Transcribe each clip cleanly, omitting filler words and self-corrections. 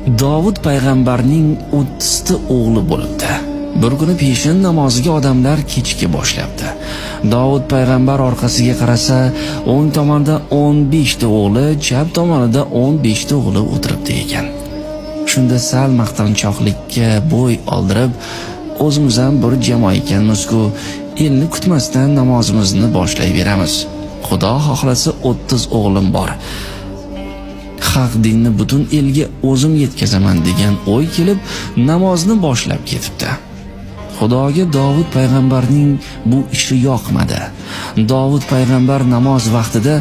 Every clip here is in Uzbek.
Davud payg'ambarning 30 ta o'g'li bo'libdi. Bir kuni peshin namoziga odamlar kechga boshlabdi. Davud payg'ambar orqasiga qarasa, o'ng tomonda 15 ta o'g'li, chap tomonida 15 ta o'g'li o'tiribdi ekan. Shunda sal maqtanchoqlikka bo'y oldirib, o'zimiz ham bir jamoa ekanmiz-ku, elni kutmasdan namozimizni boshlayveramiz. Xudo xohlasa 30 o'g'lim bor. Haq dinni butun elga o'zim yetkazaman degan o'y kelib, namozni boshlab ketibdi. Xudoga Davud payg'ambarning bu ishi yoqmadi. Davud payg'ambar namoz vaqtida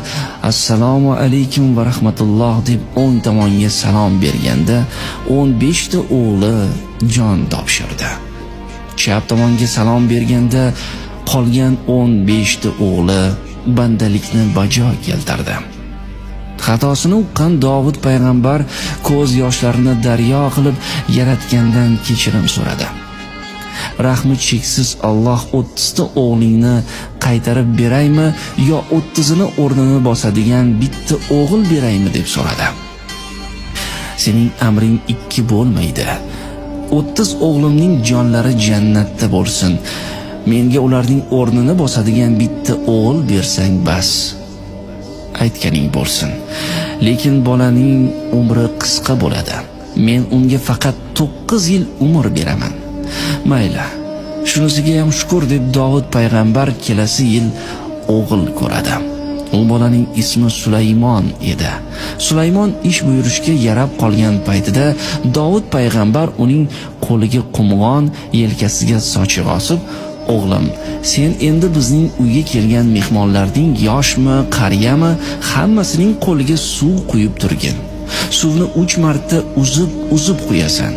assalomu alaykum va rahmatulloh deb o'ng tomonga salom berganda 15 ta o'g'li jon topshirdi. Chap tomonga salom berganda qolgan 15 ta o'g'li bandalikni bajo keltirdi. Xatosini uqqan Davud payg'ambar ko'z yoshlarini daryo qilib Yaratgandan kechirim so'radi. Rahmi cheksiz Alloh 30 ta o'g'lingni qaytarib beraymi yo 30 ni o'rnini bosadigan bitta o'g'il beraymi deb so'radi. Sening amring ikki bo'lmaydi. 30 o'g'limning jonlari jannatda bo'lsin. Menga ularning o'rnini bosadigan bitta o'g'il bersang bas. Aytganing bo'lsin. Lekin bolaning umri qisqa bo'ladi. Men unga faqat 9 yil umr beraman. Mayli. Shunisiga ham shukr deb Davud payg'ambar kelasi yil o'g'il ko'radi. U bolaning ismi Sulaymon edi. Sulaymon ish buyurishga yarab qolgan paytida Davud payg'ambar uning qo'liga qumg'on, yelkasiga sochiq osib, "O'g'lim, sen endi bizning uyga kelgan mehmonlarning yoshmi, qariyami, hammasining qo'liga suv quyib turgin. Suvni 3 marta uzib qo'yasan.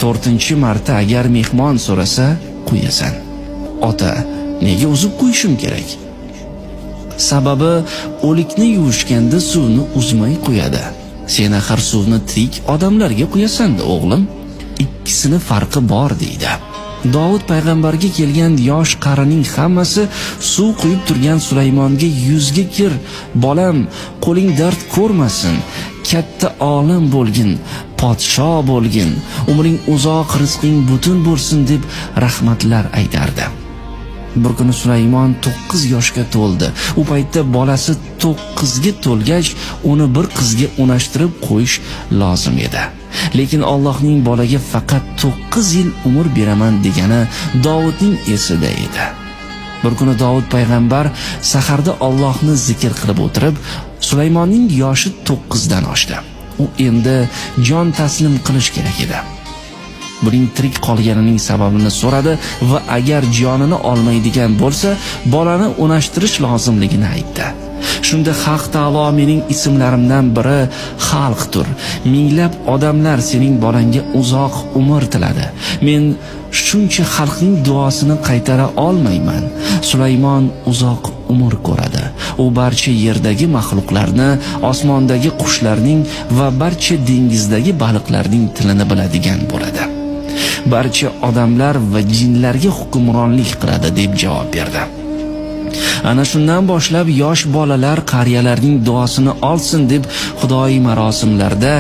4-marta agar mehmon so'rasa, qo'yasan." "Ota, nega uzib qo'yishim kerak?" "Sababi o'likni yuvishganda suvni uzmay qo'yadi. Sen axir suvni tirik odamlarga qo'yasan-da, o'g'lim. Ikkisini farqi bor" deydi. Davud payg'ambarga kelgan yosh qarining hammasi suv quyib turgan Sulaymonga "Yuzga kir, bolam, qo'ling dard ko'rmasin, katta olim bo'lgin, podsho bo'lgin, umring uzoq, rizqing butun bo'lsin" deb rahmatlar aytardi. Bir kuni Sulaymon 9 yoshga to'ldi. U paytda bolasi 9 ga to'lgach, uni bir qizga unashtirib qo'yish lozim edi. Lekin Allohning bolaga faqat 9 yil umr beraman degani Davudning esida edi. Bir kuni Davud payg'ambar saharda Allohni zikr qilib o'tirib, Sulaymonning yoshi 9 dan oshdi. U endi jon taslim qilish kerak edi. Buning tirik qolganining sababini so'radi va agar jonini olmaydigan bo'lsa, bolani unashtirish lozimligini aytdi. Shunda Haq taolo mening ismlarimdan biri Xalqdir. Minglab odamlar sening bolangga uzoq umr tiladi. Men shuncha xalqning duosini qaytara olmayman. Sulaymon uzoq umr ko'radi. U barcha yerdagi maxluqlarni, osmondagi qushlarning va barcha dengizdagi baliqlarning tilini biladigan bo'ladi. Barcha odamlar va jinlarga hukmronlik qiladi deb javob berdi. Ana shundan boshlab yosh bolalar qariyalarning duosini olsin deb xudoiy marosimlarda,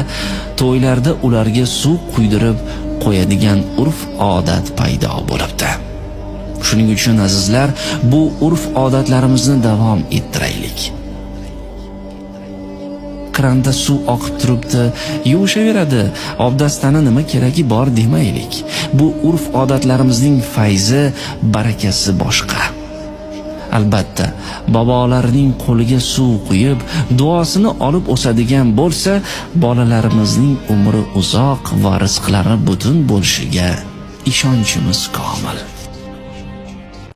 to'ylarda ularga suv quydirib qo'yadigan urf-odat paydo bo'libdi. Shuning uchun azizlar, bu urf-odatlarimizni davom ettiraylik. Kranda suv oqib turibdi, yuvishaveradi, obdastani nima keragi bor demaylik. Bu urf-odatlarimizning fayzi, barakasi boshqa. Albatta, bobolarning qo'liga suv quyib, duosini olib o'sadigan bo'lsa, bolalarimizning umri uzoq va rizqlari butun bo'lishiga ishonchimiz komil.